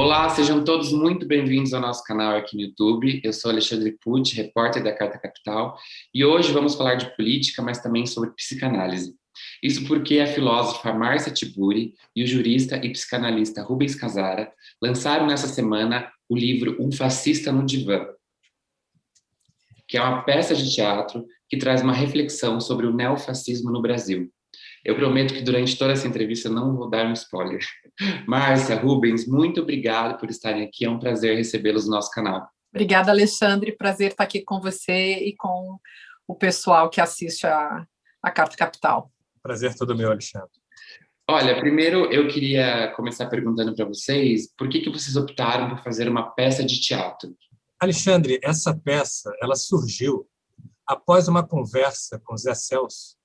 Olá, sejam todos muito bem-vindos ao nosso canal aqui no YouTube. Eu sou Alexandre Pucci, repórter da Carta Capital, e hoje vamos falar de política, mas também sobre psicanálise. Isso porque a filósofa Márcia Tiburi e o jurista e psicanalista Rubens Casara lançaram nessa semana o livro Um Fascista no Divã, que é uma peça de teatro que traz uma reflexão sobre o neofascismo no Brasil. Eu prometo que durante toda essa entrevista eu não vou dar um spoiler. Márcia, Rubens, muito obrigado por estarem aqui. É um prazer recebê-los no nosso canal. Obrigada, Alexandre. Prazer estar aqui com você e com o pessoal que assiste a Carta Capital. Prazer todo meu, Alexandre. Olha, primeiro eu queria começar perguntando para vocês por que vocês optaram por fazer uma peça de teatro? Alexandre, essa peça ela surgiu após uma conversa com Zé Celso,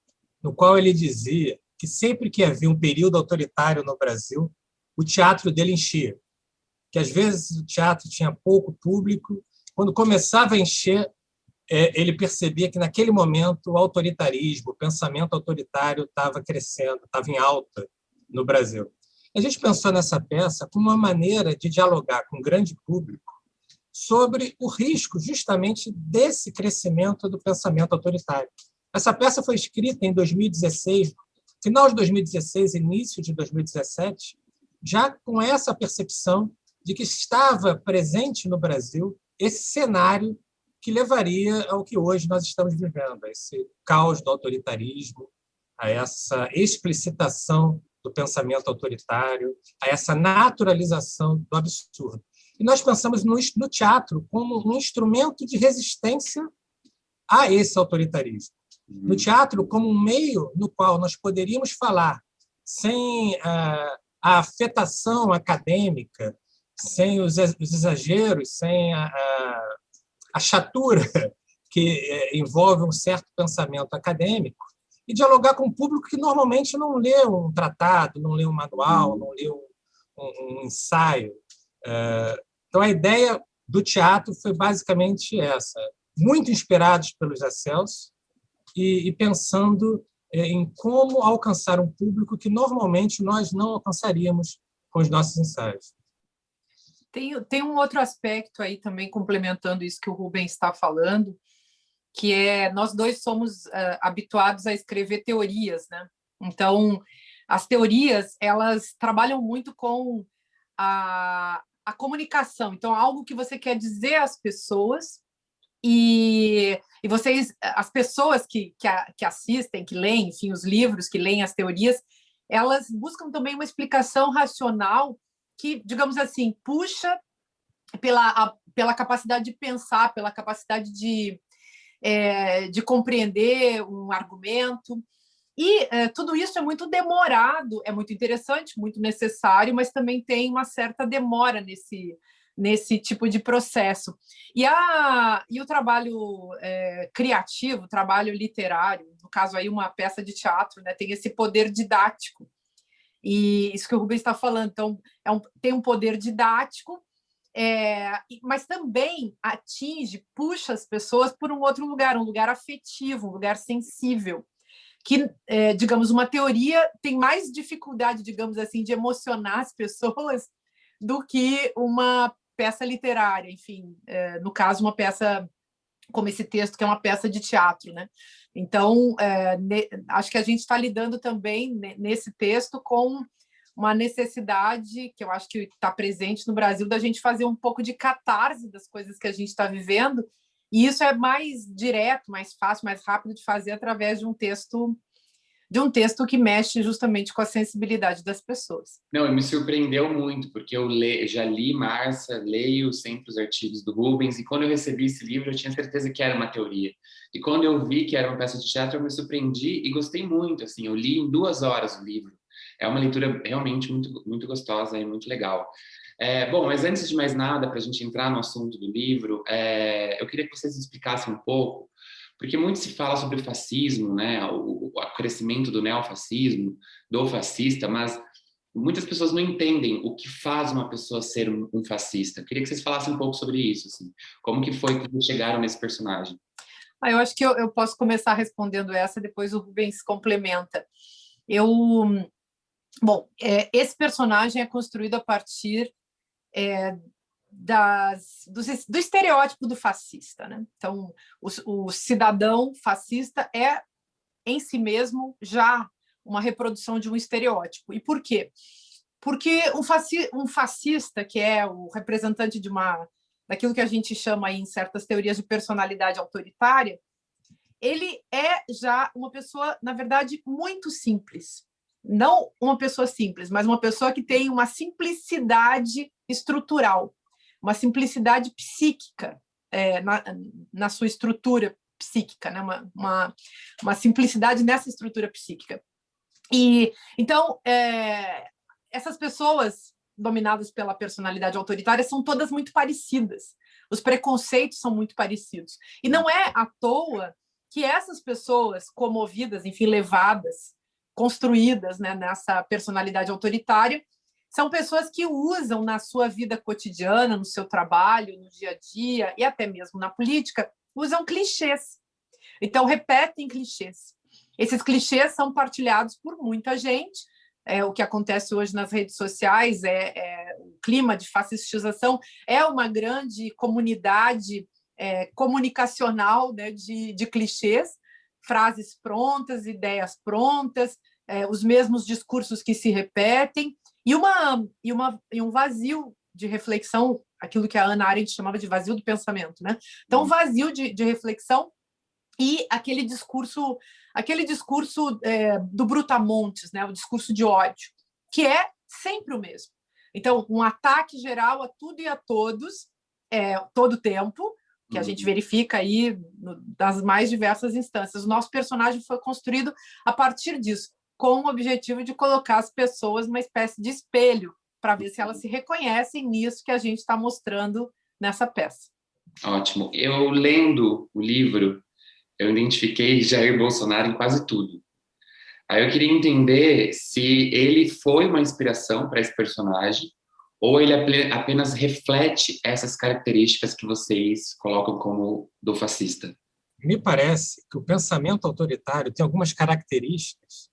no qual ele dizia que sempre que havia um período autoritário no Brasil, o teatro dele enchia. Que às vezes o teatro tinha pouco público. Quando começava a encher, ele percebia que naquele momento o autoritarismo, o pensamento autoritário estava crescendo, estava em alta no Brasil. A gente pensou nessa peça como uma maneira de dialogar com o grande público sobre o risco justamente desse crescimento do pensamento autoritário. Essa peça foi escrita em 2016, final de 2016, início de 2017, já com essa percepção de que estava presente no Brasil esse cenário que levaria ao que hoje nós estamos vivendo, a esse caos do autoritarismo, a essa explicitação do pensamento autoritário, a essa naturalização do absurdo. E nós pensamos no teatro como um instrumento de resistência a esse autoritarismo. No teatro como um meio no qual nós poderíamos falar sem a afetação acadêmica, sem os exageros, sem a chatura que envolve um certo pensamento acadêmico, e dialogar com um público que normalmente não lê um tratado, não lê um manual, não lê um ensaio. Então, a ideia do teatro foi basicamente essa, muito inspirados pelos Zé Celso e pensando em como alcançar um público que normalmente nós não alcançaríamos com os nossos ensaios. Tem um outro aspecto aí também, complementando isso que o Rubens está falando, que é nós dois somos habituados a escrever teorias, né? Então, as teorias, elas trabalham muito com a comunicação. Então, algo que você quer dizer às pessoas e vocês, as pessoas que assistem, que leem, enfim, os livros, que leem as teorias, elas buscam também uma explicação racional que, digamos assim, puxa pela capacidade de pensar, pela capacidade de compreender um argumento. E tudo isso é muito demorado, é muito interessante, muito necessário, mas também tem uma certa demora nesse tipo de processo. E o trabalho criativo, o trabalho literário, no caso aí uma peça de teatro, né, tem esse poder didático. E isso que o Rubens está falando, então tem um poder didático, mas também puxa as pessoas por um outro lugar, um lugar afetivo, um lugar sensível, que, digamos, uma teoria tem mais dificuldade, digamos assim, de emocionar as pessoas do que uma peça literária, enfim, no caso, uma peça como esse texto, que é uma peça de teatro, né? Então, acho que a gente está lidando também nesse texto com uma necessidade que eu acho que está presente no Brasil da gente fazer um pouco de catarse das coisas que a gente está vivendo, e isso é mais direto, mais fácil, mais rápido de fazer através de um texto que mexe justamente com a sensibilidade das pessoas. Não, me surpreendeu muito, porque eu já li Márcia, leio sempre os artigos do Rubens, e quando eu recebi esse livro eu tinha certeza que era uma teoria. E quando eu vi que era uma peça de teatro, eu me surpreendi e gostei muito. Assim, eu li em 2 horas o livro. É uma leitura realmente muito, muito gostosa e muito legal. Bom, mas antes de mais nada, para a gente entrar no assunto do livro, eu queria que vocês explicassem um pouco, porque muito se fala sobre o fascismo, né, o crescimento do neofascismo, do fascista, mas muitas pessoas não entendem o que faz uma pessoa ser um fascista. Eu queria que vocês falassem um pouco sobre isso, assim. Como que foi que vocês chegaram nesse personagem? Eu acho que eu posso começar respondendo essa, depois o Rubens complementa. Bom, esse personagem é construído a partir do estereótipo do fascista, né? Então, o cidadão fascista é, em si mesmo, já uma reprodução de um estereótipo. E por quê? Porque um fascista, que é o representante daquilo que a gente chama aí, em certas teorias, de personalidade autoritária, ele é já uma pessoa, na verdade, muito simples. Não uma pessoa simples, mas uma pessoa que tem uma simplicidade estrutural, uma simplicidade psíquica na sua estrutura psíquica, né? uma simplicidade nessa estrutura psíquica. E então, essas pessoas dominadas pela personalidade autoritária são todas muito parecidas. Os preconceitos são muito parecidos. E não é à toa que essas pessoas comovidas, enfim, levadas, construídas, né, nessa personalidade autoritária, são pessoas que usam na sua vida cotidiana, no seu trabalho, no dia a dia e até mesmo na política, usam clichês. Então, repetem clichês. Esses clichês são partilhados por muita gente. O que acontece hoje nas redes sociais o clima de fascistização, é uma grande comunidade comunicacional, né, de clichês, frases prontas, ideias prontas, os mesmos discursos que se repetem, e um vazio de reflexão, aquilo que a Hannah Arendt chamava de vazio do pensamento, né? Então, vazio de reflexão e aquele discurso do brutamontes, né? O discurso de ódio, que é sempre o mesmo. Então, um ataque geral a tudo e a todos, todo o tempo, que a gente verifica aí das mais diversas instâncias. O nosso personagem foi construído a partir disso, com o objetivo de colocar as pessoas numa espécie de espelho, para ver se elas se reconhecem nisso que a gente está mostrando nessa peça. Ótimo. Eu, lendo o livro, eu identifiquei Jair Bolsonaro em quase tudo. Aí eu queria entender se ele foi uma inspiração para esse personagem ou ele apenas reflete essas características que vocês colocam como do fascista. Me parece que o pensamento autoritário tem algumas características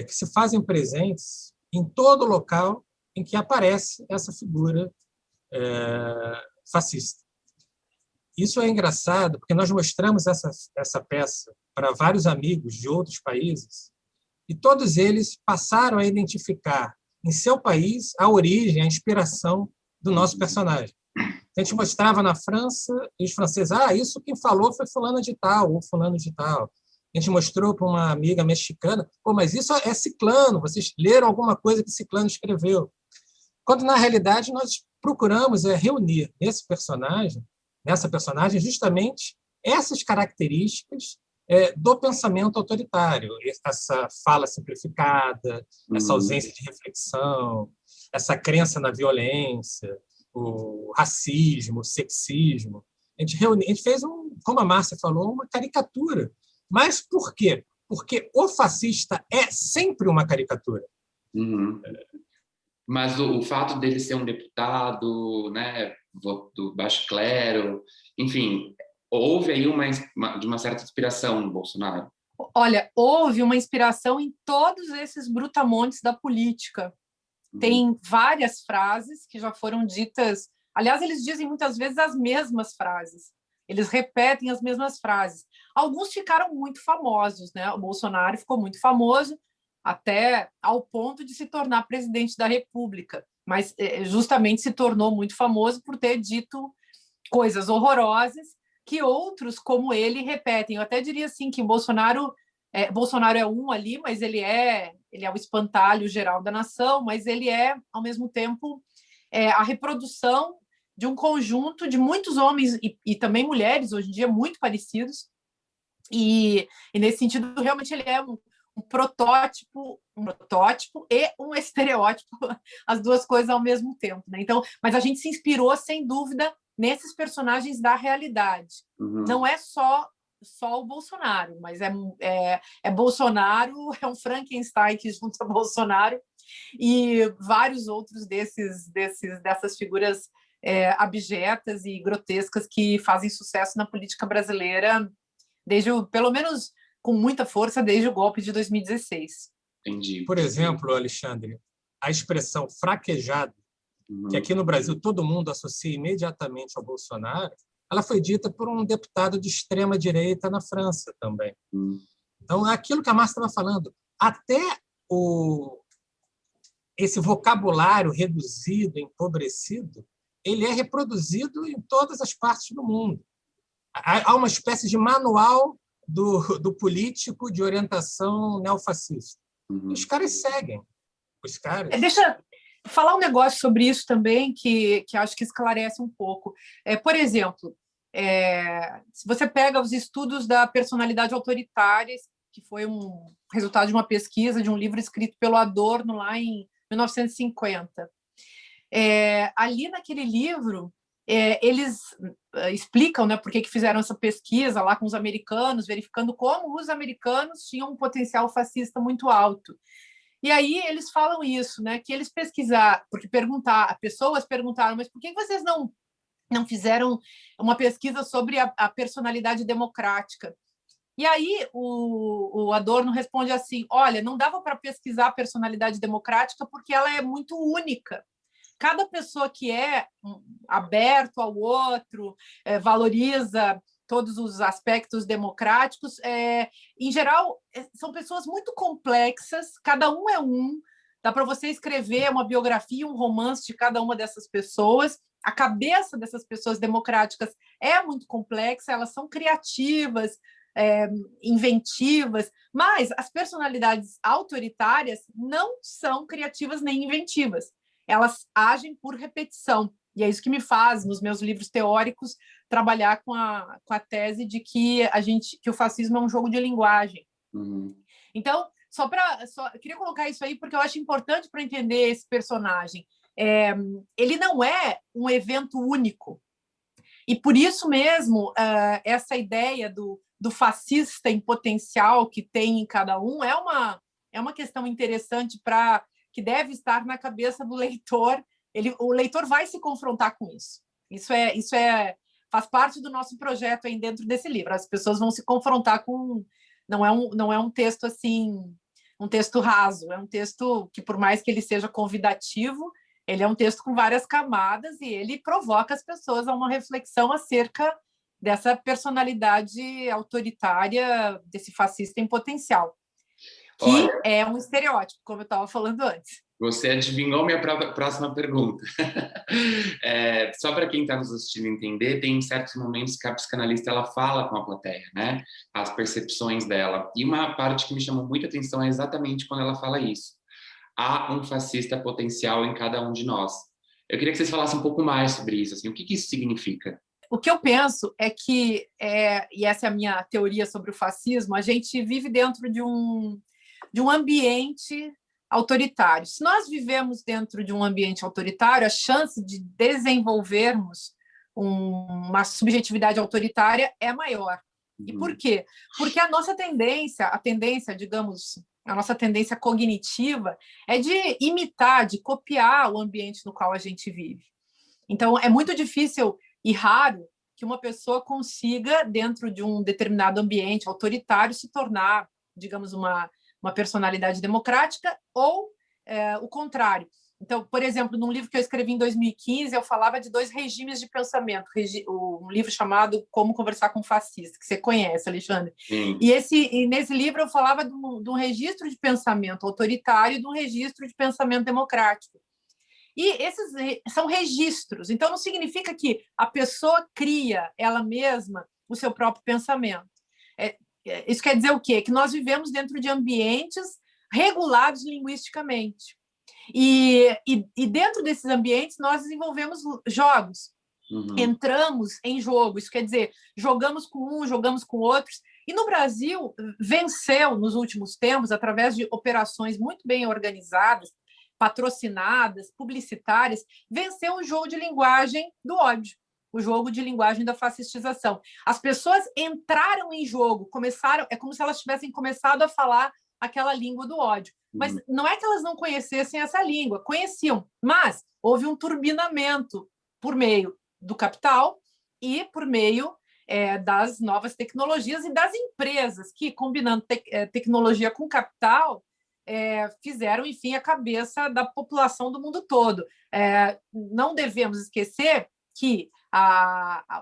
que se fazem presentes em todo local em que aparece essa figura fascista. Isso é engraçado, porque nós mostramos essa peça para vários amigos de outros países e todos eles passaram a identificar em seu país a origem, a inspiração do nosso personagem. A gente mostrava na França e os franceses, isso quem falou foi fulano de tal ou fulano de tal. A gente mostrou para uma amiga mexicana, mas isso é ciclano, vocês leram alguma coisa que ciclano escreveu. Quando, na realidade, nós procuramos reunir nessa personagem, justamente essas características do pensamento autoritário, essa fala simplificada, essa ausência de reflexão, essa crença na violência, o racismo, o sexismo. A gente fez, como a Márcia falou, uma caricatura. Mas por quê? Porque o fascista é sempre uma caricatura. Mas o fato dele ser um deputado, né, do baixo clero, enfim, houve aí de uma certa inspiração no Bolsonaro? Olha, houve uma inspiração em todos esses brutamontes da política. Tem várias frases que já foram ditas. Aliás, eles dizem muitas vezes as mesmas frases. Eles repetem as mesmas frases. Alguns ficaram muito famosos, né? O Bolsonaro ficou muito famoso até ao ponto de se tornar presidente da República, mas justamente se tornou muito famoso por ter dito coisas horrorosas que outros, como ele, repetem. Eu até diria assim que Bolsonaro é um ali, mas ele é o espantalho geral da nação, mas ele é, ao mesmo tempo, a reprodução de um conjunto de muitos homens e também mulheres, hoje em dia, muito parecidos. E nesse sentido, realmente, ele é um protótipo e um estereótipo, as duas coisas ao mesmo tempo, né? Então, mas a gente se inspirou, sem dúvida, nesses personagens da realidade. Não é só o Bolsonaro, mas é Bolsonaro, é um Frankenstein que junta Bolsonaro e vários outros dessas figuras abjetas e grotescas que fazem sucesso na política brasileira pelo menos com muita força, desde o golpe de 2016. Entendi. Por exemplo, Alexandre, a expressão fraquejado que aqui no Brasil todo mundo associa imediatamente ao Bolsonaro, ela foi dita por um deputado de extrema-direita na França também. Então, aquilo que a Márcia estava falando, até esse vocabulário reduzido, empobrecido, ele é reproduzido em todas as partes do mundo. Há uma espécie de manual do político de orientação neofascista. E os caras seguem. Os caras... Deixa eu falar um negócio sobre isso também, que acho que esclarece um pouco. Por exemplo, se você pega os estudos da personalidade autoritária, que foi um resultado de uma pesquisa, de um livro escrito pelo Adorno lá em 1950. Ali naquele livro, eles explicam, né, por que fizeram essa pesquisa lá com os americanos, verificando como os americanos tinham um potencial fascista muito alto. E aí eles falam isso, né, que eles pesquisaram, porque pessoas perguntaram, mas por que vocês não fizeram uma pesquisa sobre a personalidade democrática? E aí o Adorno responde assim, olha, não dava para pesquisar a personalidade democrática porque ela é muito única. Cada pessoa que é aberto ao outro, valoriza todos os aspectos democráticos, em geral, são pessoas muito complexas, cada um é dá para você escrever uma biografia, um romance de cada uma dessas pessoas. A cabeça dessas pessoas democráticas é muito complexa, elas são criativas, inventivas, mas as personalidades autoritárias não são criativas nem inventivas. Elas agem por repetição. E é isso que me faz, nos meus livros teóricos, trabalhar com a tese de que o fascismo é um jogo de linguagem. Então, eu queria colocar isso aí porque eu acho importante para entender esse personagem. Ele não é um evento único. E por isso mesmo, essa ideia do fascista em potencial que tem em cada um é uma questão interessante que deve estar na cabeça do leitor. O leitor vai se confrontar com isso. Isso faz parte do nosso projeto aí dentro desse livro. As pessoas vão se confrontar com... Não é um texto assim, um texto raso, é um texto que, por mais que ele seja convidativo, ele é um texto com várias camadas e ele provoca as pessoas a uma reflexão acerca dessa personalidade autoritária, desse fascista em potencial, que Olha, é um estereótipo, como eu estava falando antes. Você adivinhou minha próxima pergunta. Só para quem está nos assistindo entender, tem certos momentos que a psicanalista ela fala com a plateia, né? As percepções dela. E uma parte que me chamou muita atenção é exatamente quando ela fala isso. Há um fascista potencial em cada um de nós. Eu queria que vocês falassem um pouco mais sobre isso. Assim, o que isso significa? O que eu penso é que, e essa é a minha teoria sobre o fascismo, a gente vive dentro de um ambiente autoritário. Se nós vivemos dentro de um ambiente autoritário, a chance de desenvolvermos uma subjetividade autoritária é maior. E por quê? Porque a nossa tendência, digamos, a nossa tendência cognitiva é de imitar, de copiar o ambiente no qual a gente vive. Então, é muito difícil e raro que uma pessoa consiga, dentro de um determinado ambiente autoritário, se tornar, digamos, uma personalidade democrática ou o contrário. Então, por exemplo, num livro que eu escrevi em 2015, eu falava de 2 regimes de pensamento, um livro chamado Como Conversar com um Fascista, que você conhece, Alexandre. E nesse livro eu falava de um registro de pensamento autoritário e de um registro de pensamento democrático. E esses são registros, então não significa que a pessoa cria ela mesma o seu próprio pensamento. Isso quer dizer o quê? Que nós vivemos dentro de ambientes regulados linguisticamente. E dentro desses ambientes nós desenvolvemos jogos. Entramos em jogo, isso quer dizer, jogamos com jogamos com outros. E no Brasil, venceu nos últimos tempos, através de operações muito bem organizadas, patrocinadas, publicitárias, venceu o jogo de linguagem do ódio, o jogo de linguagem da fascistização. As pessoas entraram em jogo, é como se elas tivessem começado a falar aquela língua do ódio. Mas não é que elas não conhecessem essa língua, conheciam, mas houve um turbinamento por meio do capital e por meio das novas tecnologias e das empresas que, combinando tecnologia com capital, fizeram, enfim, a cabeça da população do mundo todo. Não devemos esquecer que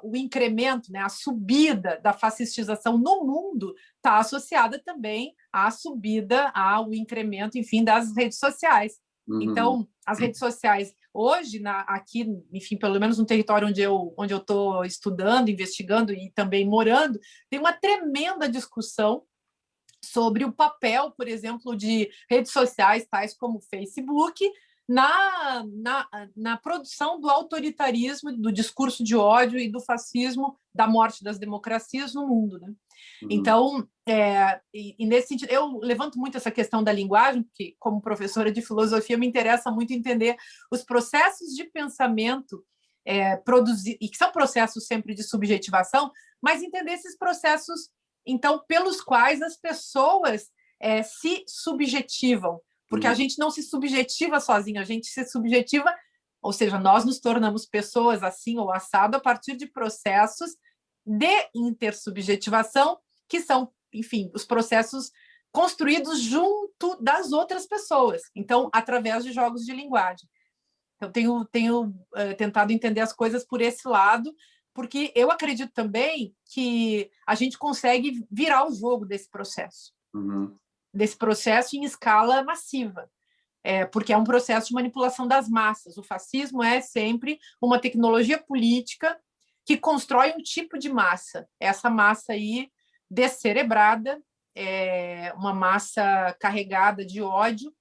o incremento, né, a subida da fascistização no mundo está associada também à subida, ao incremento, enfim, das redes sociais. Então, as redes sociais, hoje, aqui, enfim, pelo menos no território onde eu estou estudando, investigando e também morando, tem uma tremenda discussão sobre o papel, por exemplo, de redes sociais, tais como o Facebook, na produção do autoritarismo, do discurso de ódio e do fascismo, da morte das democracias no mundo, né? Então, nesse sentido, eu levanto muito essa questão da linguagem, porque, como professora de filosofia, me interessa muito entender os processos de pensamento produzir, e que são processos sempre de subjetivação, mas entender esses processos, então, pelos quais as pessoas se subjetivam, porque a gente não se subjetiva sozinho, a gente se subjetiva, ou seja, nós nos tornamos pessoas assim ou assado a partir de processos de intersubjetivação, que são, enfim, os processos construídos junto das outras pessoas, então, através de jogos de linguagem. Eu tenho tentado entender as coisas por esse lado, porque eu acredito também que a gente consegue virar o jogo desse processo. Desse processo em escala massiva, porque é um processo de manipulação das massas. O fascismo é sempre uma tecnologia política que constrói um tipo de massa. Essa massa aí descerebrada, uma massa carregada de ódio,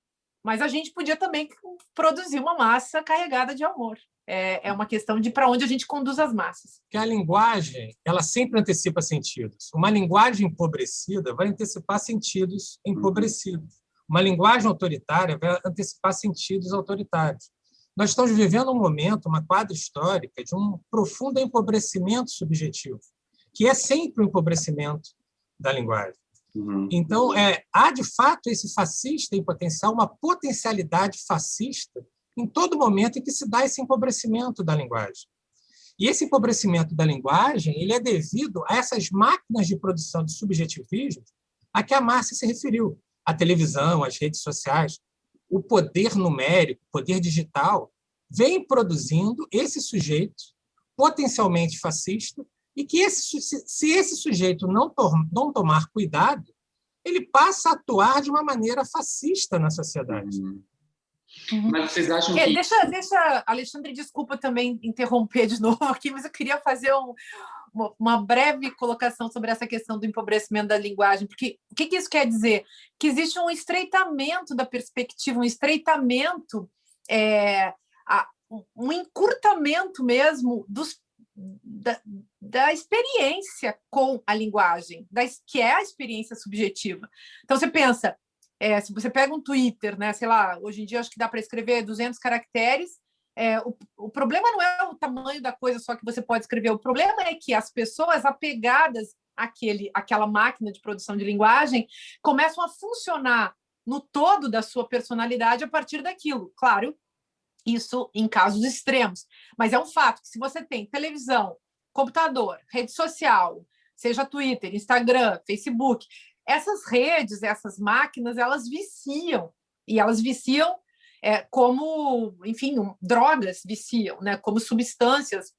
mas a gente podia também produzir uma massa carregada de amor. É uma questão de para onde a gente conduz as massas. Que a linguagem, ela sempre antecipa sentidos. Uma linguagem empobrecida vai antecipar sentidos empobrecidos. Uma linguagem autoritária vai antecipar sentidos autoritários. Nós estamos vivendo um momento, uma quadra histórica de um profundo empobrecimento subjetivo, que é sempre o empobrecimento da linguagem. Então, há, de fato, esse fascista em potencial, uma potencialidade fascista em todo momento em que se dá esse empobrecimento da linguagem. E esse empobrecimento da linguagem ele é devido a essas máquinas de produção de subjetivismo a que a Márcia se referiu. A televisão, as redes sociais, o poder numérico, o poder digital, vem produzindo esse sujeito potencialmente fascista e que, se esse sujeito não tomar cuidado, ele passa a atuar de uma maneira fascista na sociedade. Mas vocês acham que... Deixa, Alexandre, desculpa também interromper de novo aqui, mas eu queria fazer uma breve colocação sobre essa questão do empobrecimento da linguagem, porque o que isso quer dizer? Que existe um estreitamento da perspectiva, um estreitamento, um encurtamento mesmo da experiência com a linguagem, que é a experiência subjetiva. Então, você pensa, se você pega um Twitter, né, sei lá, hoje em dia acho que dá para escrever 200 caracteres, o problema não é o tamanho da coisa só que você pode escrever, o problema é que as pessoas apegadas àquela máquina de produção de linguagem começam a funcionar no todo da sua personalidade a partir daquilo. Claro, isso em casos extremos, mas é um fato que se você tem televisão, computador, rede social, seja Twitter, Instagram, Facebook, essas redes, essas máquinas, elas viciam, e elas viciam como, enfim, drogas viciam, né? Como substâncias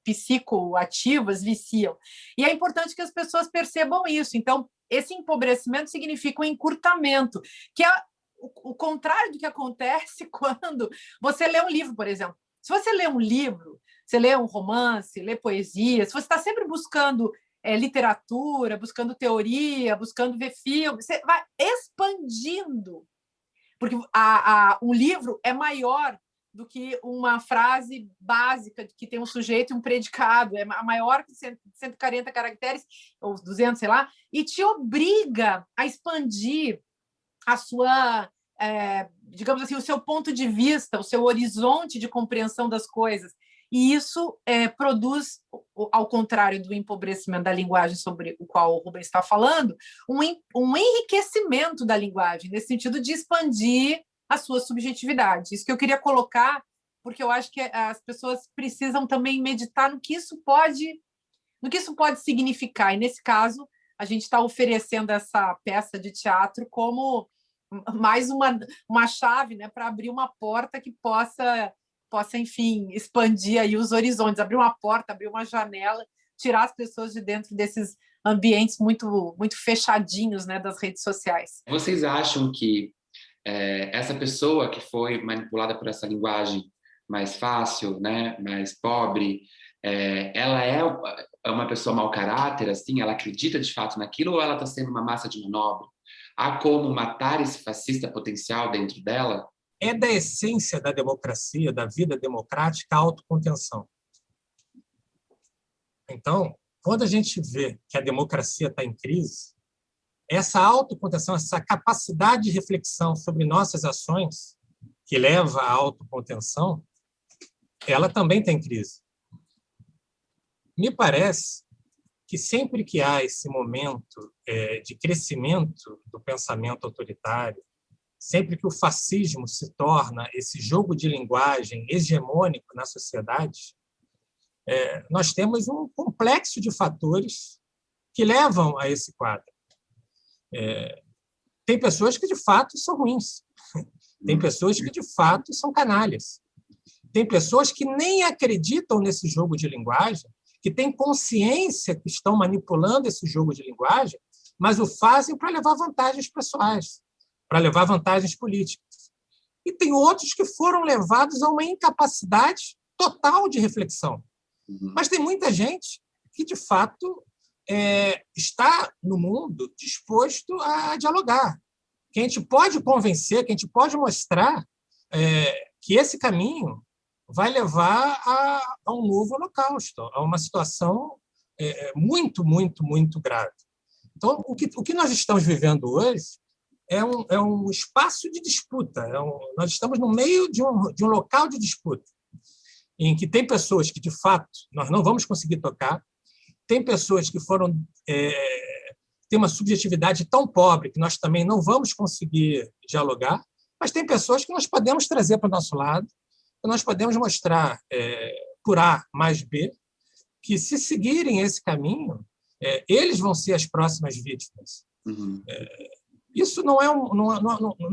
psicoativas viciam. E é importante que as pessoas percebam isso. Então, esse empobrecimento significa um encurtamento, que é o contrário do que acontece quando você lê um livro, por exemplo. Se você lê um livro, você lê um romance, lê poesia, se você está sempre buscando literatura, buscando teoria, buscando ver filme, você vai expandindo, porque um livro é maior do que uma frase básica que tem um sujeito e um predicado, é maior que 140 caracteres, ou 200, sei lá, e te obriga a expandir a sua, digamos assim, o seu ponto de vista, o seu horizonte de compreensão das coisas. E isso produz, ao contrário do empobrecimento da linguagem sobre o qual o Rubens está falando, um enriquecimento da linguagem, nesse sentido de expandir a sua subjetividade. Isso que eu queria colocar, porque eu acho que as pessoas precisam também meditar no que isso pode significar. E, nesse caso, a gente está oferecendo essa peça de teatro como mais uma chave, né, para abrir uma porta que possa, enfim, expandir aí os horizontes, abrir uma porta, abrir uma janela, tirar as pessoas de dentro desses ambientes muito, muito fechadinhos, né, das redes sociais. Vocês acham que essa pessoa que foi manipulada por essa linguagem mais fácil, né, mais pobre, ela é uma pessoa mau caráter, assim, ela acredita de fato naquilo ou ela está sendo uma massa de manobra? Há como matar esse fascista potencial dentro dela? É da essência da democracia, da vida democrática, a autocontenção. Então, quando a gente vê que a democracia está em crise, essa autocontenção, essa capacidade de reflexão sobre nossas ações, que leva à autocontenção, ela também está em crise. Me parece que sempre que há esse momento de crescimento do pensamento autoritário, sempre que o fascismo se torna esse jogo de linguagem hegemônico na sociedade, nós temos um complexo de fatores que levam a esse quadro. Tem pessoas que, de fato, são ruins. Tem pessoas que, de fato, são canalhas. Tem pessoas que nem acreditam nesse jogo de linguagem, que têm consciência que estão manipulando esse jogo de linguagem, mas o fazem para levar vantagens pessoais, para levar vantagens políticas. E tem outros que foram levados a uma incapacidade total de reflexão. Mas tem muita gente que, de fato, está no mundo disposto a dialogar, que a gente pode convencer, que a gente pode mostrar que esse caminho vai levar a um novo holocausto, a uma situação muito, muito, muito grave. Então, o que nós estamos vivendo hoje é um espaço de disputa. Nós estamos no meio de um local de disputa, em que tem pessoas que, de fato, nós não vamos conseguir tocar, tem pessoas que têm uma subjetividade tão pobre que nós também não vamos conseguir dialogar, mas tem pessoas que nós podemos trazer para o nosso lado, que nós podemos mostrar por A mais B, que se seguirem esse caminho, eles vão ser as próximas vítimas. Uhum. Isso não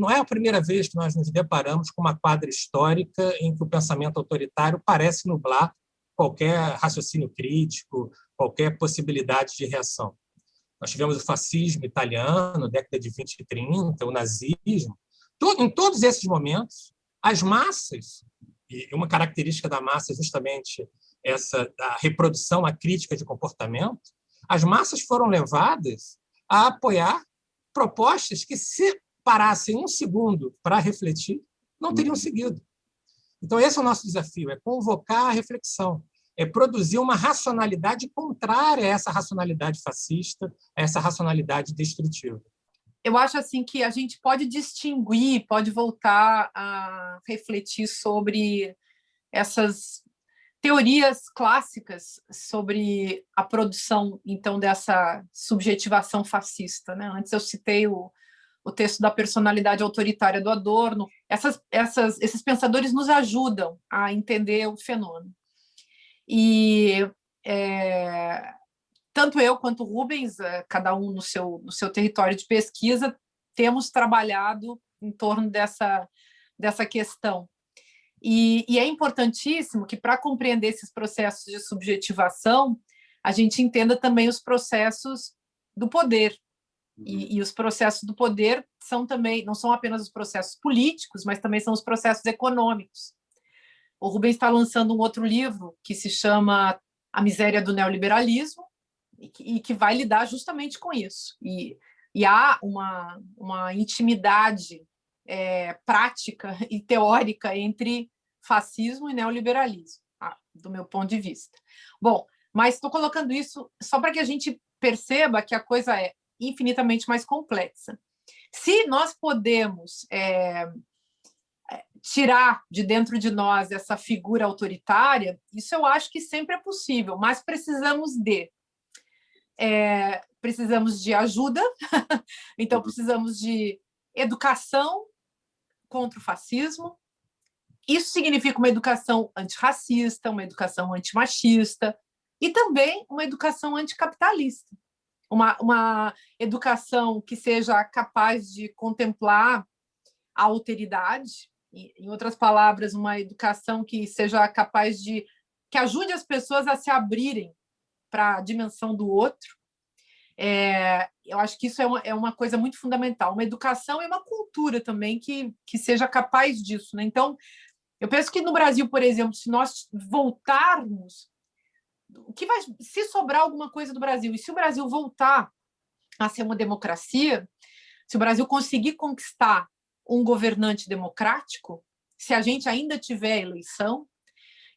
é a primeira vez que nós nos deparamos com uma quadra histórica em que o pensamento autoritário parece nublar qualquer raciocínio crítico, qualquer possibilidade de reação. Nós tivemos o fascismo italiano, década de 20 e 30, o nazismo. Em todos esses momentos, as massas, e uma característica da massa é justamente essa da reprodução, a crítica de comportamento, as massas foram levadas a apoiar propostas que, se parassem um segundo para refletir, não teriam seguido. Então, esse é o nosso desafio, é convocar a reflexão, é produzir uma racionalidade contrária a essa racionalidade fascista, a essa racionalidade destrutiva. Eu acho assim que a gente pode distinguir, pode voltar a refletir sobre essas teorias clássicas sobre a produção, então, dessa subjetivação fascista, né? Antes eu citei o texto da personalidade autoritária do Adorno. Esses pensadores nos ajudam a entender o fenômeno. E tanto eu quanto o Rubens, cada um no seu território de pesquisa, temos trabalhado em torno dessa questão. E é importantíssimo que, para compreender esses processos de subjetivação, a gente entenda também os processos do poder. E os processos do poder não são apenas os processos políticos, mas também são os processos econômicos. O Rubens está lançando um outro livro que se chama A Miséria do Neoliberalismo, e que vai lidar justamente com isso. E há uma intimidade prática e teórica entre fascismo e neoliberalismo, do meu ponto de vista. Bom, mas estou colocando isso só para que a gente perceba que a coisa é infinitamente mais complexa. Se nós podemos tirar de dentro de nós essa figura autoritária, isso eu acho que sempre é possível, mas precisamos de ajuda, então precisamos de educação contra o fascismo. Isso significa uma educação antirracista, uma educação antimachista e também uma educação anticapitalista. Uma educação que seja capaz de contemplar a alteridade, em outras palavras, uma educação que seja capaz de... que ajude as pessoas a se abrirem para a dimensão do outro. Eu acho que isso é uma coisa muito fundamental, uma educação e uma cultura também que seja capaz disso, né? Então, eu penso que no Brasil, por exemplo, se nós voltarmos, se sobrar alguma coisa do Brasil, e se o Brasil voltar a ser uma democracia, se o Brasil conseguir conquistar um governante democrático, se a gente ainda tiver eleição,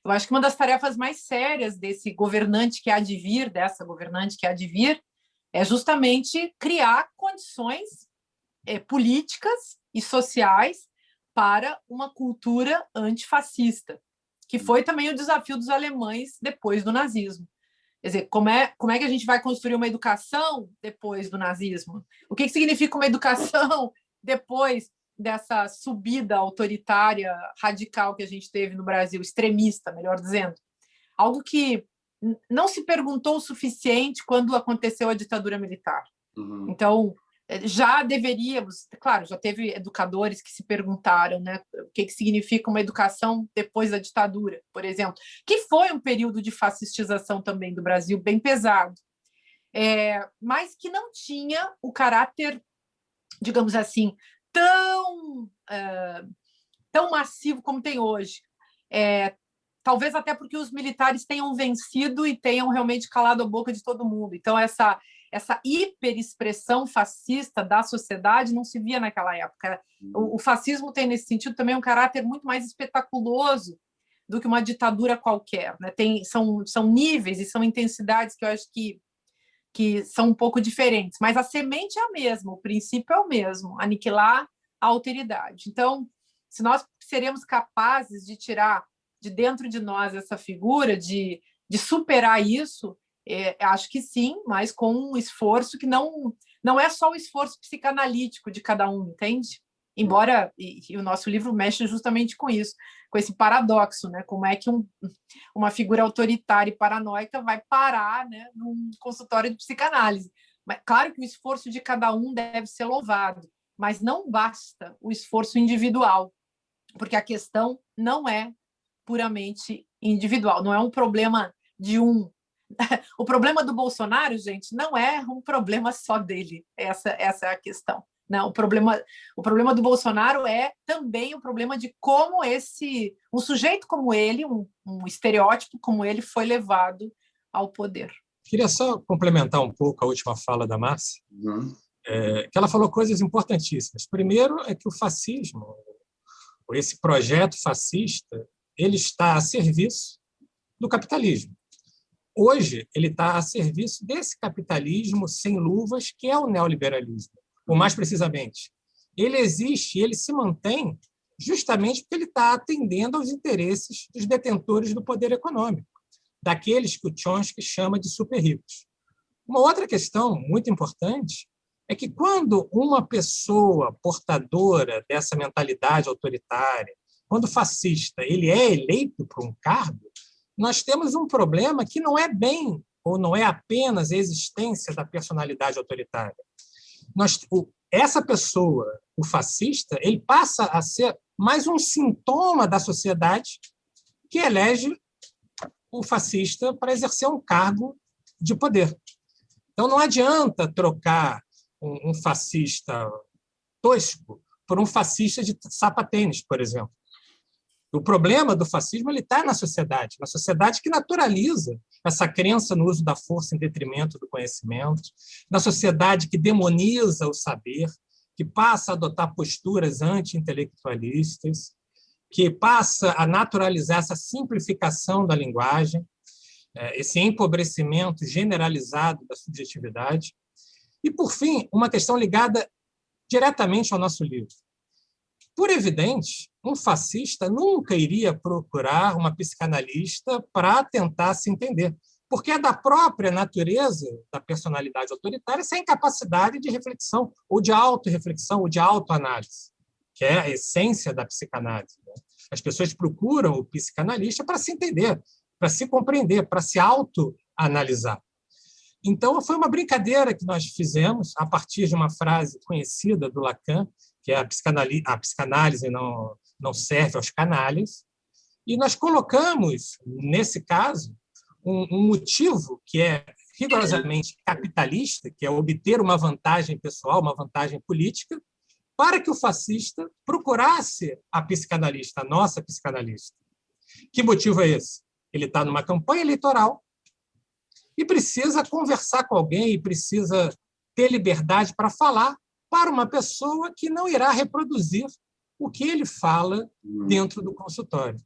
eu acho que uma das tarefas mais sérias desse governante que há de vir, dessa governante que há de vir, é justamente criar condições políticas e sociais para uma cultura antifascista, que foi também o desafio dos alemães depois do nazismo. Quer dizer, como é que a gente vai construir uma educação depois do nazismo? O que significa uma educação depois dessa subida autoritária radical que a gente teve no Brasil, extremista, melhor dizendo? Algo que não se perguntou o suficiente quando aconteceu a ditadura militar. Uhum. Então, já deveríamos... Claro, já teve educadores que se perguntaram, né, o que significa uma educação depois da ditadura, por exemplo, que foi um período de fascistização também do Brasil bem pesado, mas que não tinha o caráter, digamos assim, tão massivo como tem hoje. Talvez até porque os militares tenham vencido e tenham realmente calado a boca de todo mundo. Então, essa hiperexpressão fascista da sociedade não se via naquela época. O fascismo tem, nesse sentido, também um caráter muito mais espetaculoso do que uma ditadura qualquer, né? São níveis e são intensidades que eu acho que são um pouco diferentes, mas a semente é a mesma, o princípio é o mesmo, aniquilar a alteridade. Então, se nós seremos capazes de tirar de dentro de nós essa figura, de superar isso, acho que sim, mas com um esforço que não é só o esforço psicanalítico de cada um, entende? Embora, e o nosso livro mexe justamente com isso, com esse paradoxo, né? Como é que uma figura autoritária e paranoica vai parar, né, num consultório de psicanálise. Mas, claro que o esforço de cada um deve ser louvado, mas não basta o esforço individual, porque a questão não é puramente individual, não é um problema de um. O problema do Bolsonaro, gente, não é um problema só dele, essa é a questão. Não, o problema do Bolsonaro é também o problema de como um sujeito como ele, um estereótipo como ele, foi levado ao poder. Queria só complementar um pouco a última fala da Márcia, que ela falou coisas importantíssimas. Primeiro é que o fascismo, esse projeto fascista, ele está a serviço do capitalismo. Hoje, ele está a serviço desse capitalismo sem luvas, que é o neoliberalismo. Ou, mais precisamente, ele existe e ele se mantém justamente porque ele está atendendo aos interesses dos detentores do poder econômico, daqueles que o Chomsky chama de super-ricos. Uma outra questão muito importante é que, quando uma pessoa portadora dessa mentalidade autoritária, quando fascista, ele é eleito por um cargo, nós temos um problema que não é bem ou não é apenas a existência da personalidade autoritária. Essa pessoa, o fascista, ele passa a ser mais um sintoma da sociedade que elege o fascista para exercer um cargo de poder. Então, não adianta trocar um fascista tosco por um fascista de sapatênis, por exemplo. O problema do fascismo está na sociedade que naturaliza essa crença no uso da força em detrimento do conhecimento, na sociedade que demoniza o saber, que passa a adotar posturas anti-intelectualistas, que passa a naturalizar essa simplificação da linguagem, esse empobrecimento generalizado da subjetividade. E, por fim, uma questão ligada diretamente ao nosso livro. Por evidente, um fascista nunca iria procurar uma psicanalista para tentar se entender, porque é da própria natureza da personalidade autoritária essa incapacidade de reflexão, ou de autorreflexão, ou de autoanálise, que é a essência da psicanálise. As pessoas procuram o psicanalista para se entender, para se compreender, para se autoanalisar. Então, foi uma brincadeira que nós fizemos a partir de uma frase conhecida do Lacan, que é a psicanálise não serve aos canalhas, e nós colocamos, nesse caso, um motivo que é rigorosamente capitalista, que é obter uma vantagem pessoal, uma vantagem política, para que o fascista procurasse a psicanalista, a nossa psicanalista. Que motivo é esse? Ele está numa campanha eleitoral e precisa conversar com alguém, e precisa ter liberdade para falar para uma pessoa que não irá reproduzir o que ele fala dentro do consultório.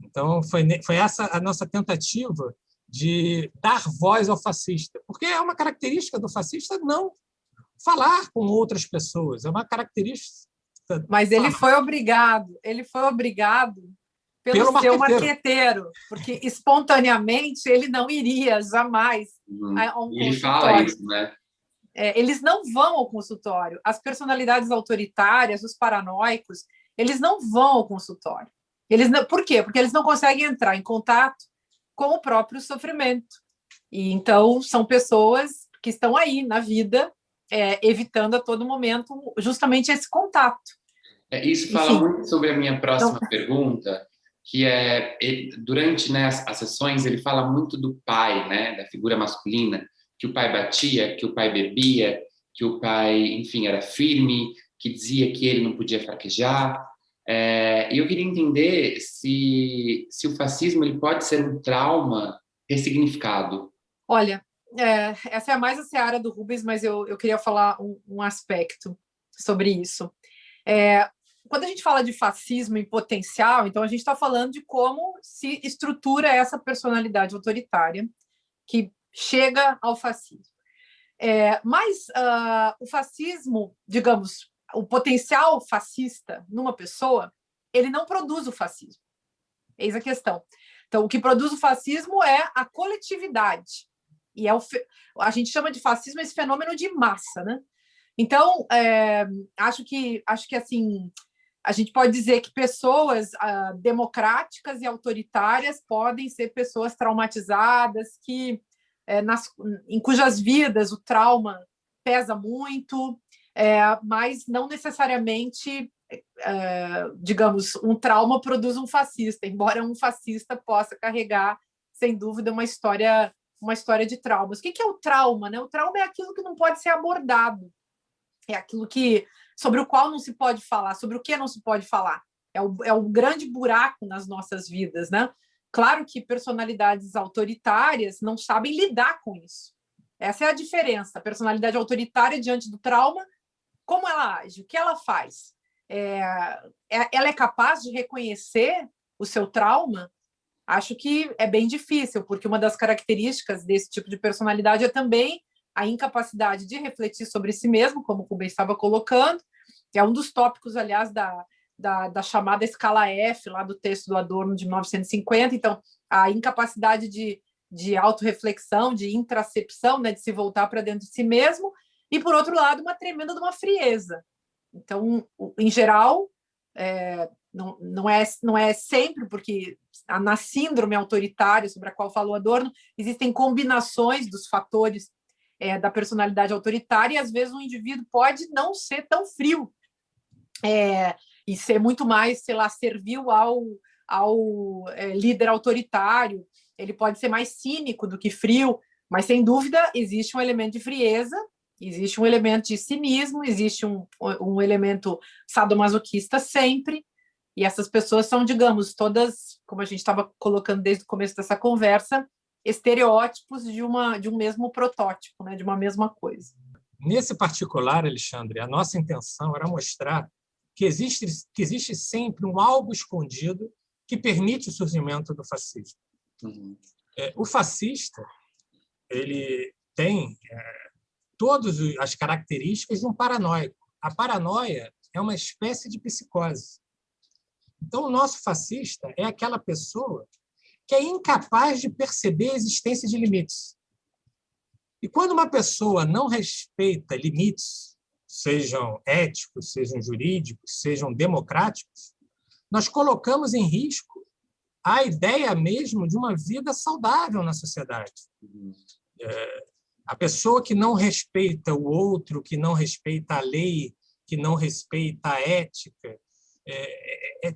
Então, foi essa a nossa tentativa de dar voz ao fascista, porque é uma característica do fascista não falar com outras pessoas, é uma característica... Mas ele foi obrigado pelo seu marqueteiro, porque espontaneamente ele não iria jamais a um ele consultório. Fala isso, né? Eles não vão ao consultório. As personalidades autoritárias, os paranoicos, eles não vão ao consultório. Por quê? Porque eles não conseguem entrar em contato com o próprio sofrimento. E então são pessoas que estão aí na vida, evitando a todo momento justamente esse contato. Isso fala muito sobre a minha próxima pergunta, que é, durante, né, as sessões, ele fala muito do pai, né, da figura masculina, que o pai batia, que o pai bebia, que o pai, enfim, era firme, que dizia que ele não podia fraquejar. E eu queria entender se o fascismo ele pode ser um trauma ressignificado. Olha, essa é mais a seara do Rubens, mas eu queria falar um aspecto sobre isso. Quando a gente fala de fascismo em potencial, então a gente está falando de como se estrutura essa personalidade autoritária que chega ao fascismo. Mas o fascismo, digamos, o potencial fascista numa pessoa, ele não produz o fascismo. Eis a questão. Então, o que produz o fascismo é a coletividade. E a gente chama de fascismo esse fenômeno de massa, né? Então, acho que assim, a gente pode dizer que pessoas democráticas e autoritárias podem ser pessoas traumatizadas, em cujas vidas o trauma pesa muito, mas não necessariamente, digamos, um trauma produz um fascista, embora um fascista possa carregar, sem dúvida, uma história de traumas. O que é o trauma, né? O trauma é aquilo que não pode ser abordado, é aquilo sobre o qual não se pode falar, sobre o que não se pode falar. É o grande buraco nas nossas vidas, né? Claro que personalidades autoritárias não sabem lidar com isso. Essa é a diferença. A personalidade autoritária diante do trauma, como ela age, o que ela faz? Ela é capaz de reconhecer o seu trauma? Acho que é bem difícil, porque uma das características desse tipo de personalidade é também a incapacidade de refletir sobre si mesmo, como o Rubens estava colocando. É um dos tópicos, aliás, da chamada escala F, lá do texto do Adorno de 1950. Então, a incapacidade de autorreflexão, de intracepção, né, de se voltar para dentro de si mesmo, e, por outro lado, uma tremenda de uma frieza. Então, em geral, não é sempre, porque na síndrome autoritária, sobre a qual falou Adorno, existem combinações dos fatores da personalidade autoritária, e às vezes um indivíduo pode não ser tão frio e ser muito mais, sei lá, servil ao líder autoritário. Ele pode ser mais cínico do que frio, mas, sem dúvida, existe um elemento de frieza, existe um elemento de cinismo, existe um elemento sadomasoquista sempre, e essas pessoas são, digamos, todas, como a gente estava colocando desde o começo dessa conversa, estereótipos de um mesmo protótipo, né, de uma mesma coisa. Nesse particular, Alexandre, a nossa intenção era mostrar que existe sempre um algo escondido que permite o surgimento do fascismo. Uhum. O fascista ele tem todas as características de um paranoico. A paranoia é uma espécie de psicose. Então, o nosso fascista é aquela pessoa que é incapaz de perceber a existência de limites. E quando uma pessoa não respeita limites, sejam éticos, sejam jurídicos, sejam democráticos, nós colocamos em risco a ideia mesmo de uma vida saudável na sociedade. A pessoa que não respeita o outro, que não respeita a lei, que não respeita a ética,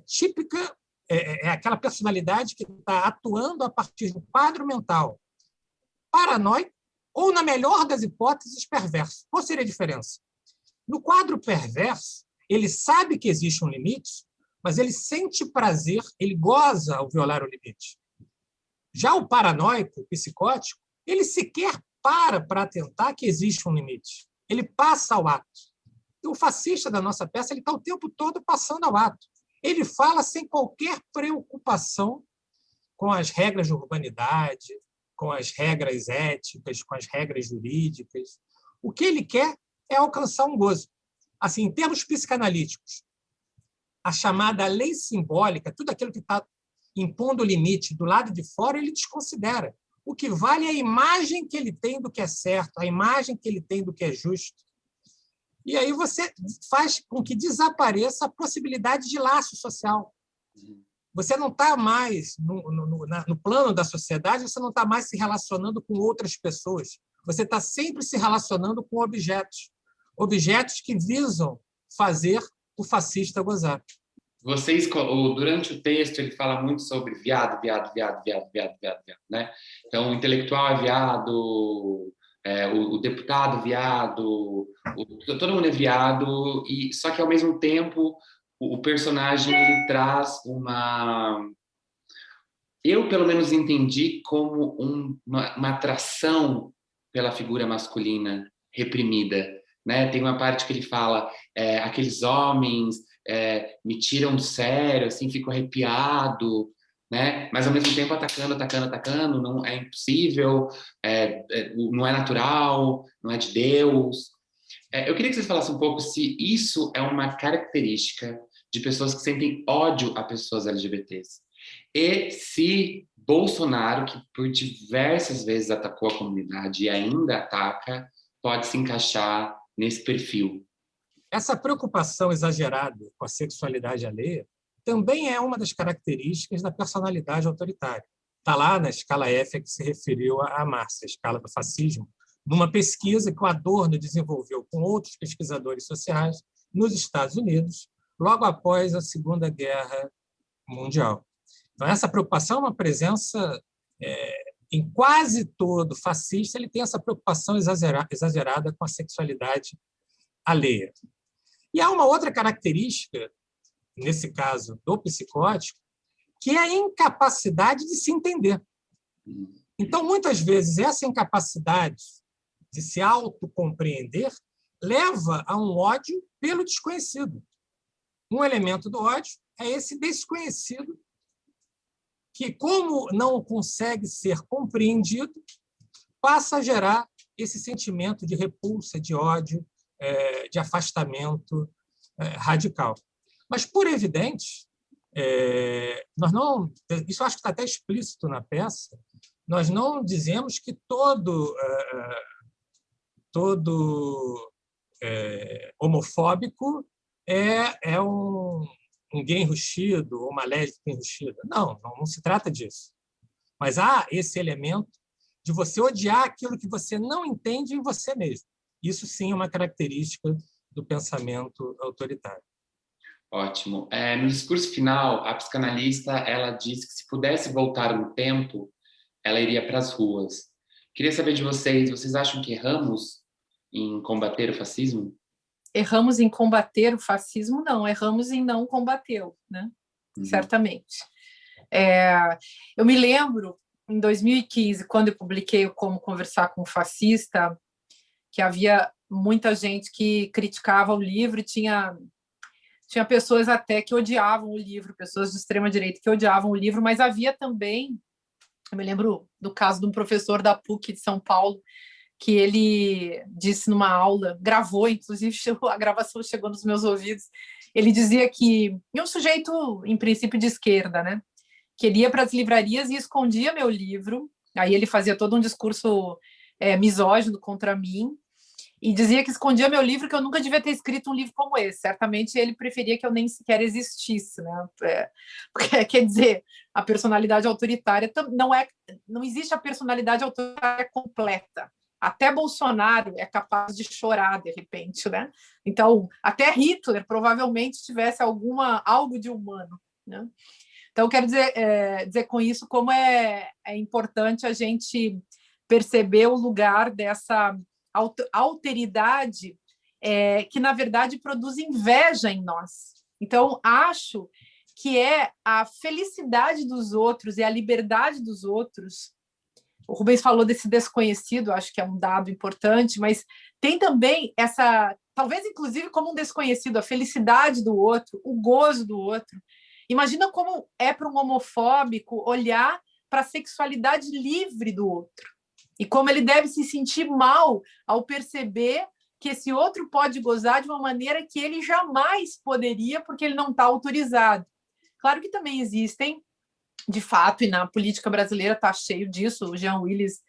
típica, é aquela personalidade que está atuando a partir de um quadro mental paranoico ou, na melhor das hipóteses, perverso. Qual seria a diferença? No quadro perverso, ele sabe que existe um limite, mas ele sente prazer, ele goza ao violar o limite. Já o paranoico, o psicótico, ele sequer para atentar que existe um limite. Ele passa ao ato. E o fascista da nossa peça está o tempo todo passando ao ato. Ele fala sem qualquer preocupação com as regras de urbanidade, com as regras éticas, com as regras jurídicas. O que ele quer é alcançar um gozo. Assim, em termos psicanalíticos, a chamada lei simbólica, tudo aquilo que está impondo o limite do lado de fora, ele desconsidera. O que vale é a imagem que ele tem do que é certo, a imagem que ele tem do que é justo. E aí você faz com que desapareça a possibilidade de laço social. Você não está mais no plano da sociedade, você não está mais se relacionando com outras pessoas. Você está sempre se relacionando com objetos. Objetos que visam fazer o fascista gozar. Durante o texto, ele fala muito sobre viado, né? Então, o intelectual é viado, o deputado viado, todo mundo é viado, só que, ao mesmo tempo, o personagem ele traz uma... Eu, pelo menos, entendi como uma atração pela figura masculina reprimida, né? Tem uma parte que ele fala, aqueles homens me tiram do sério, assim, fico arrepiado, né? Mas, ao mesmo tempo, atacando, não é impossível, não é natural, não é de Deus. Eu queria que vocês falassem um pouco se isso é uma característica de pessoas que sentem ódio a pessoas LGBTs. E se Bolsonaro, que por diversas vezes atacou a comunidade e ainda ataca, pode se encaixar nesse perfil. Essa preocupação exagerada com a sexualidade alheia também é uma das características da personalidade autoritária. Está lá na escala F a que se referiu a Márcia, a escala do fascismo, numa pesquisa que o Adorno desenvolveu com outros pesquisadores sociais nos Estados Unidos, logo após a Segunda Guerra Mundial. Então, essa preocupação é uma presença em quase todo fascista, ele tem essa preocupação exagerada com a sexualidade alheia. E há uma outra característica, nesse caso do psicótico, que é a incapacidade de se entender. Então, muitas vezes, essa incapacidade de se autocompreender leva a um ódio pelo desconhecido. Um elemento do ódio é esse desconhecido que, como não consegue ser compreendido, passa a gerar esse sentimento de repulsa, de ódio, de afastamento radical. Mas, por evidente, nós não, isso acho que está até explícito na peça, nós não dizemos que todo homofóbico é um gay enrustido ou uma lésbica enrustida. Não se trata disso. Mas há esse elemento de você odiar aquilo que você não entende em você mesmo. Isso, sim, é uma característica do pensamento autoritário. Ótimo. No discurso final, a psicanalista ela disse que, se pudesse voltar no tempo, ela iria para as ruas. Queria saber de vocês acham que erramos em combater o fascismo? Erramos em combater o fascismo? Não, erramos em não combatê-lo, né? Certamente. Eu me lembro, em 2015, quando eu publiquei Como Conversar com o Fascista, que havia muita gente que criticava o livro e tinha pessoas até que odiavam o livro, pessoas de extrema-direita que odiavam o livro, mas havia também, eu me lembro do caso de um professor da PUC de São Paulo, que ele disse numa aula, gravou, inclusive a gravação chegou nos meus ouvidos, ele dizia que, e um sujeito, em princípio, de esquerda, né, que ele ia para as livrarias e escondia meu livro, aí ele fazia todo um discurso misógino contra mim, e dizia que escondia meu livro, que eu nunca devia ter escrito um livro como esse. Certamente ele preferia que eu nem sequer existisse, né? Porque, quer dizer, a personalidade autoritária não existe a personalidade autoritária completa. Até Bolsonaro é capaz de chorar de repente, né? Então, até Hitler provavelmente tivesse algo de humano, né? Então, quero dizer com isso como é importante a gente perceber o lugar dessa alteridade que, na verdade, produz inveja em nós. Então, acho que é a felicidade dos outros e a liberdade dos outros. O Rubens falou desse desconhecido, acho que é um dado importante, mas tem também talvez inclusive como um desconhecido, a felicidade do outro, o gozo do outro. Imagina como é para um homofóbico olhar para a sexualidade livre do outro e como ele deve se sentir mal ao perceber que esse outro pode gozar de uma maneira que ele jamais poderia porque ele não está autorizado. Claro que também existem, de fato, e na política brasileira está cheio disso, o Jean Willis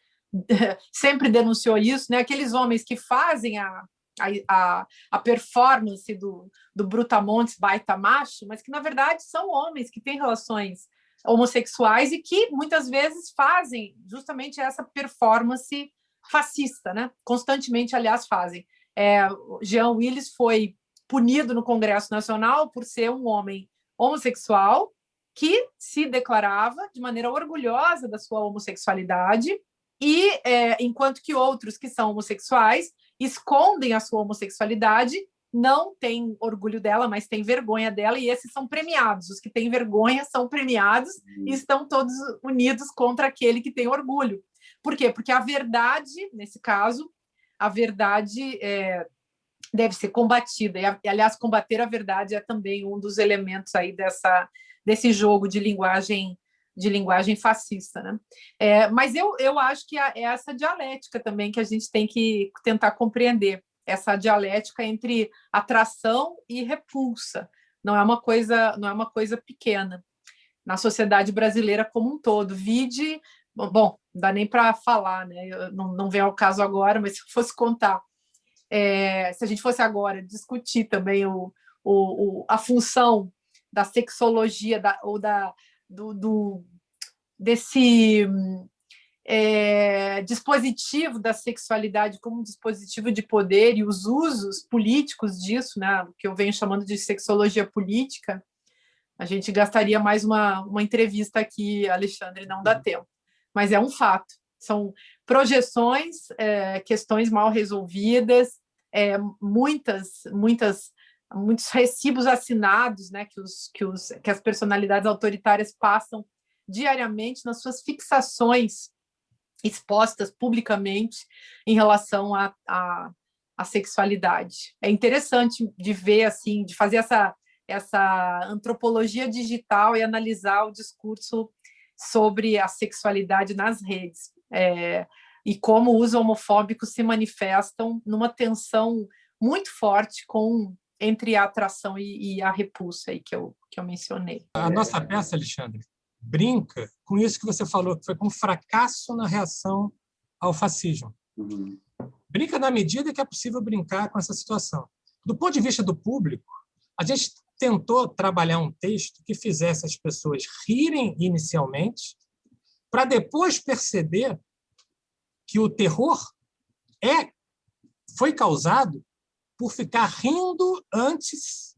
sempre denunciou isso, né? Aqueles homens que fazem a performance do Brutamontes baita macho, mas que, na verdade, são homens que têm relações homossexuais e que, muitas vezes, fazem justamente essa performance fascista, né? Constantemente, aliás, fazem. Jean Willis foi punido no Congresso Nacional por ser um homem homossexual que se declarava de maneira orgulhosa da sua homossexualidade e, enquanto que outros que são homossexuais escondem a sua homossexualidade, não têm orgulho dela, mas têm vergonha dela, e esses são premiados. Os que têm vergonha são premiados e estão todos unidos contra aquele que tem orgulho. Por quê? Porque a verdade, nesse caso, a verdade deve ser combatida. E, aliás, combater a verdade é também um dos elementos aí desse jogo de linguagem fascista, né? Mas eu acho que é essa dialética também que a gente tem que tentar compreender, essa dialética entre atração e repulsa. Não é uma coisa pequena na sociedade brasileira como um todo. Vide, bom, não dá nem para falar, né? Não vem ao caso agora, mas se eu fosse contar, se a gente fosse agora discutir também a função da sexologia desse dispositivo da sexualidade como um dispositivo de poder e os usos políticos disso, né, que eu venho chamando de sexologia política, a gente gastaria mais uma entrevista aqui, Alexandre, não dá tempo. Mas é um fato. São projeções, questões mal resolvidas, muitos recibos assinados, né, que as personalidades autoritárias passam diariamente nas suas fixações expostas publicamente em relação à sexualidade. É interessante de ver, assim, de fazer essa antropologia digital e analisar o discurso sobre a sexualidade nas redes, e como os homofóbicos se manifestam numa tensão muito forte entre a atração e a repulsa aí que eu mencionei. A nossa peça, Alexandre, brinca com isso que você falou, que foi com fracasso na reação ao fascismo. Uhum. Brinca na medida que é possível brincar com essa situação. Do ponto de vista do público, a gente tentou trabalhar um texto que fizesse as pessoas rirem inicialmente, para depois perceber que o terror foi causado por ficar rindo antes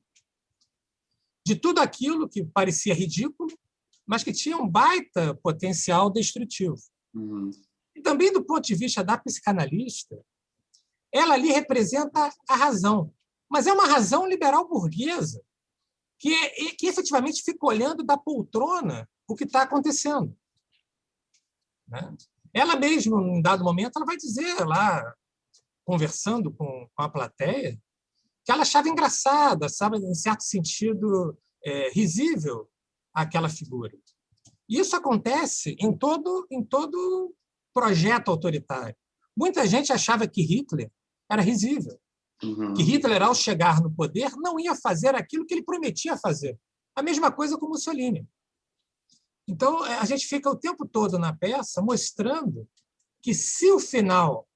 de tudo aquilo que parecia ridículo, mas que tinha um baita potencial destrutivo. Uhum. E também, do ponto de vista da psicanalista, ela ali representa a razão, mas é uma razão liberal burguesa, que efetivamente fica olhando da poltrona o que está acontecendo. Né? Ela mesma, em dado momento, ela vai dizer lá, conversando com a plateia, que ela achava engraçada, sabe, em certo sentido risível, aquela figura. Isso acontece em todo projeto autoritário. Muita gente achava que Hitler era risível, Uhum. que Hitler, ao chegar no poder, não ia fazer aquilo que ele prometia fazer. A mesma coisa com Mussolini. Então, a gente fica o tempo todo na peça mostrando que, se o final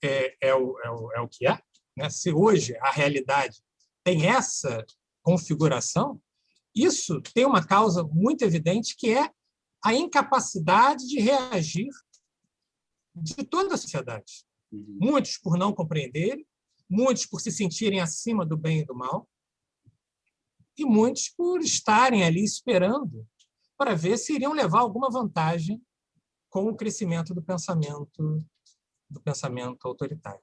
é o que é, né? Se hoje a realidade tem essa configuração, isso tem uma causa muito evidente, que é a incapacidade de reagir de toda a sociedade. Muitos por não compreenderem, muitos por se sentirem acima do bem e do mal, e muitos por estarem ali esperando para ver se iriam levar alguma vantagem com o crescimento do pensamento autoritário.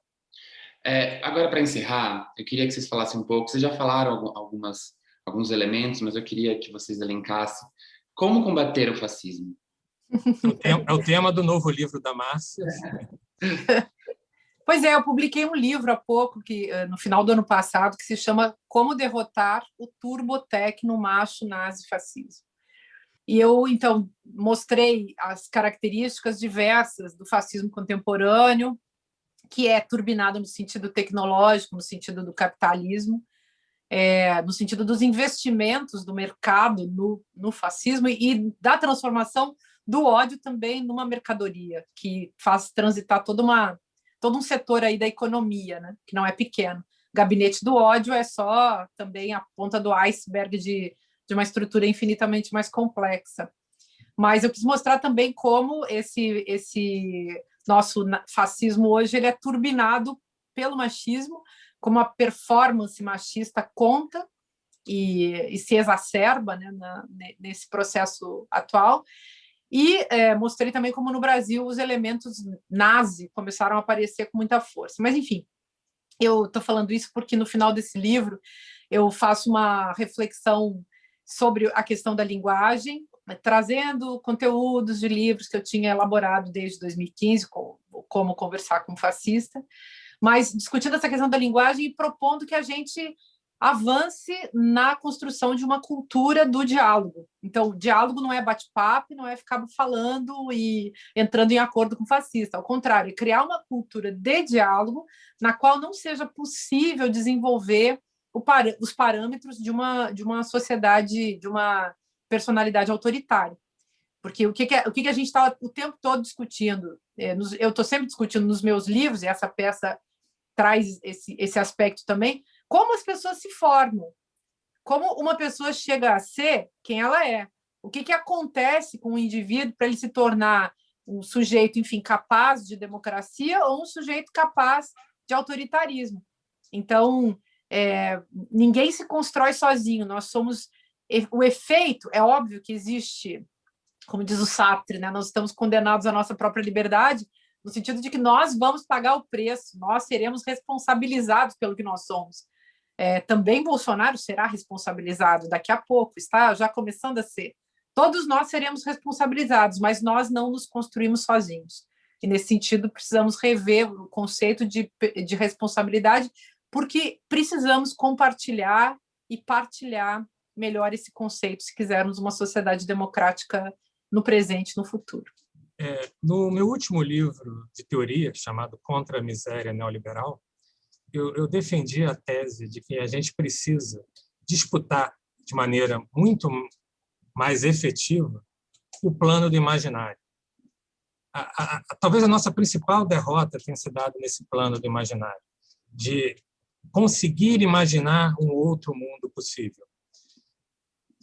Agora, para encerrar, eu queria que vocês falassem um pouco. Vocês já falaram alguns elementos, mas eu queria que vocês elencassem como combater o fascismo. É o tema do novo livro da Márcia. Pois é, eu publiquei um livro há pouco, no final do ano passado, que se chama Como Derrotar o Turbotecno Macho Nazi Fascismo. E eu, então, mostrei as características diversas do fascismo contemporâneo, que é turbinado no sentido tecnológico, no sentido do capitalismo, no sentido dos investimentos do mercado no fascismo e da transformação do ódio também numa mercadoria, que faz transitar todo um setor aí da economia, né, que não é pequeno. Gabinete do ódio é só também a ponta do iceberg de uma estrutura infinitamente mais complexa. Mas eu quis mostrar também como esse nosso fascismo hoje ele é turbinado pelo machismo, como a performance machista conta e se exacerba, né, nesse processo atual. E mostrei também como no Brasil os elementos nazi começaram a aparecer com muita força. Mas, enfim, eu estou falando isso porque no final desse livro eu faço uma reflexão sobre a questão da linguagem, trazendo conteúdos de livros que eu tinha elaborado desde 2015, como conversar com um fascista, mas discutindo essa questão da linguagem e propondo que a gente avance na construção de uma cultura do diálogo. Então, o diálogo não é bate-papo, não é ficar falando e entrando em acordo com o fascista. Ao contrário, é criar uma cultura de diálogo na qual não seja possível desenvolver os parâmetros de uma sociedade, de uma personalidade autoritária. Porque o que a gente está o tempo todo discutindo? Eu estou sempre discutindo nos meus livros, e essa peça traz esse aspecto também, como as pessoas se formam, como uma pessoa chega a ser quem ela é. O que acontece com o indivíduo para ele se tornar um sujeito, enfim, capaz de democracia ou um sujeito capaz de autoritarismo. Então, ninguém se constrói sozinho, nós somos... O efeito, é óbvio que existe, como diz o Sartre, né? Nós estamos condenados à nossa própria liberdade, no sentido de que nós vamos pagar o preço, nós seremos responsabilizados pelo que nós somos. Também Bolsonaro será responsabilizado daqui a pouco, está já começando a ser. Todos nós seremos responsabilizados, mas nós não nos construímos sozinhos. E, nesse sentido, precisamos rever o conceito de responsabilidade, porque precisamos compartilhar e partilhar melhor esse conceito, se quisermos uma sociedade democrática no presente e no futuro. No meu último livro de teoria, chamado Contra a Miséria Neoliberal, eu defendi a tese de que a gente precisa disputar de maneira muito mais efetiva o plano do imaginário. Talvez a nossa principal derrota tenha se dado nesse plano do imaginário, de conseguir imaginar um outro mundo possível.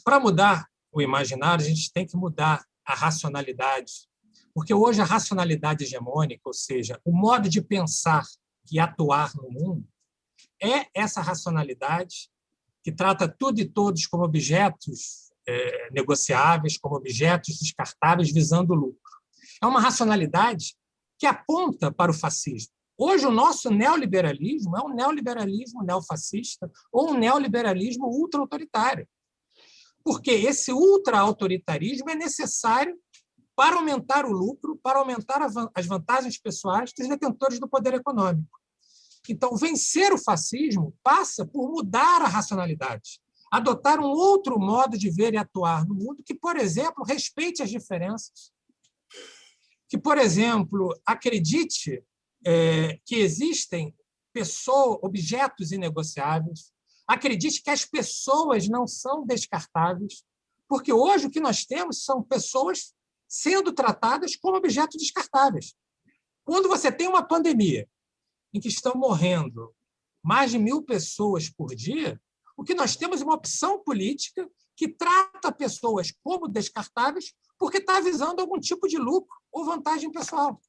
Para mudar o imaginário, a gente tem que mudar a racionalidade, porque hoje a racionalidade hegemônica, ou seja, o modo de pensar e atuar no mundo, é essa racionalidade que trata tudo e todos como objetos negociáveis, como objetos descartáveis visando lucro. É uma racionalidade que aponta para o fascismo. Hoje, o nosso neoliberalismo é um neoliberalismo neofascista ou um neoliberalismo ultra-autoritário, porque esse ultra-autoritarismo é necessário para aumentar o lucro, para aumentar as vantagens pessoais dos detentores do poder econômico. Então, vencer o fascismo passa por mudar a racionalidade, adotar um outro modo de ver e atuar no mundo que, por exemplo, respeite as diferenças, que, por exemplo, acredite que existem objetos inegociáveis, acredite que as pessoas não são descartáveis, porque hoje o que nós temos são pessoas sendo tratadas como objetos descartáveis. Quando você tem uma pandemia em que estão morrendo mais de 1.000 pessoas por dia, o que nós temos é uma opção política que trata pessoas como descartáveis porque está visando algum tipo de lucro ou vantagem pessoal.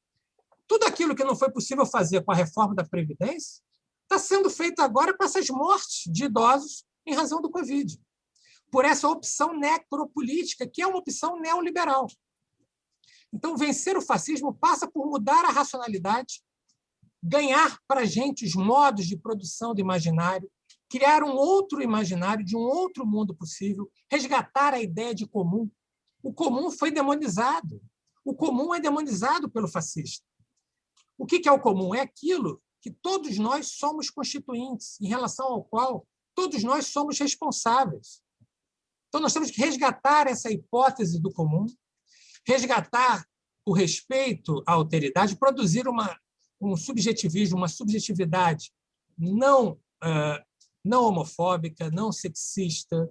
Tudo aquilo que não foi possível fazer com a reforma da Previdência está sendo feito agora com essas mortes de idosos em razão do Covid, por essa opção necropolítica, que é uma opção neoliberal. Então, vencer o fascismo passa por mudar a racionalidade, ganhar para a gente os modos de produção do imaginário, criar um outro imaginário de um outro mundo possível, resgatar a ideia de comum. O comum foi demonizado. O comum é demonizado pelo fascista. O que é o comum? É aquilo que todos nós somos constituintes, em relação ao qual todos nós somos responsáveis. Então, nós temos que resgatar essa hipótese do comum, resgatar o respeito à alteridade, produzir um subjetivismo, uma subjetividade não homofóbica, não sexista,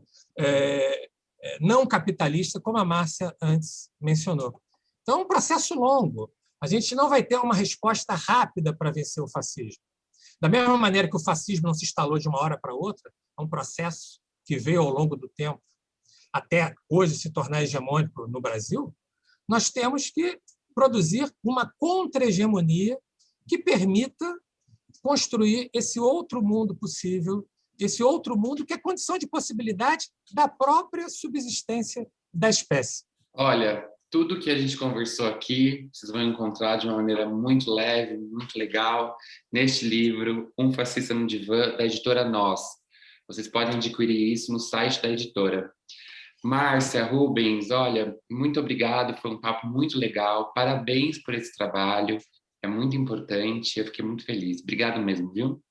não capitalista, como a Márcia antes mencionou. Então, é um processo longo. A gente não vai ter uma resposta rápida para vencer o fascismo. Da mesma maneira que o fascismo não se instalou de uma hora para outra, é um processo que veio ao longo do tempo, até hoje se tornar hegemônico no Brasil, nós temos que produzir uma contra-hegemonia que permita construir esse outro mundo possível, esse outro mundo que é condição de possibilidade da própria subsistência da espécie. Olha, tudo que a gente conversou aqui, vocês vão encontrar de uma maneira muito leve, muito legal, neste livro, Um Fascista no Divã, da editora Nós. Vocês podem adquirir isso no site da editora. Márcia, Rubens, olha, muito obrigado, foi um papo muito legal, parabéns por esse trabalho, é muito importante, eu fiquei muito feliz. Obrigado mesmo, viu?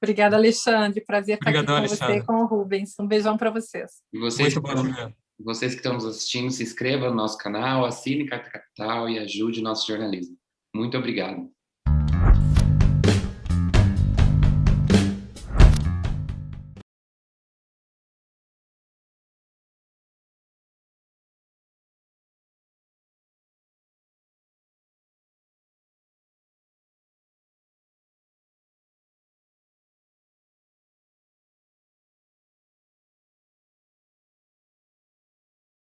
Obrigada, Alexandre, prazer estar aqui com Alexandre. você e com o Rubens. Um beijão para vocês. E vocês, muito bom. Vocês que estão nos assistindo, se inscrevam no nosso canal, assine Carta Capital e ajude o nosso jornalismo. Muito obrigado.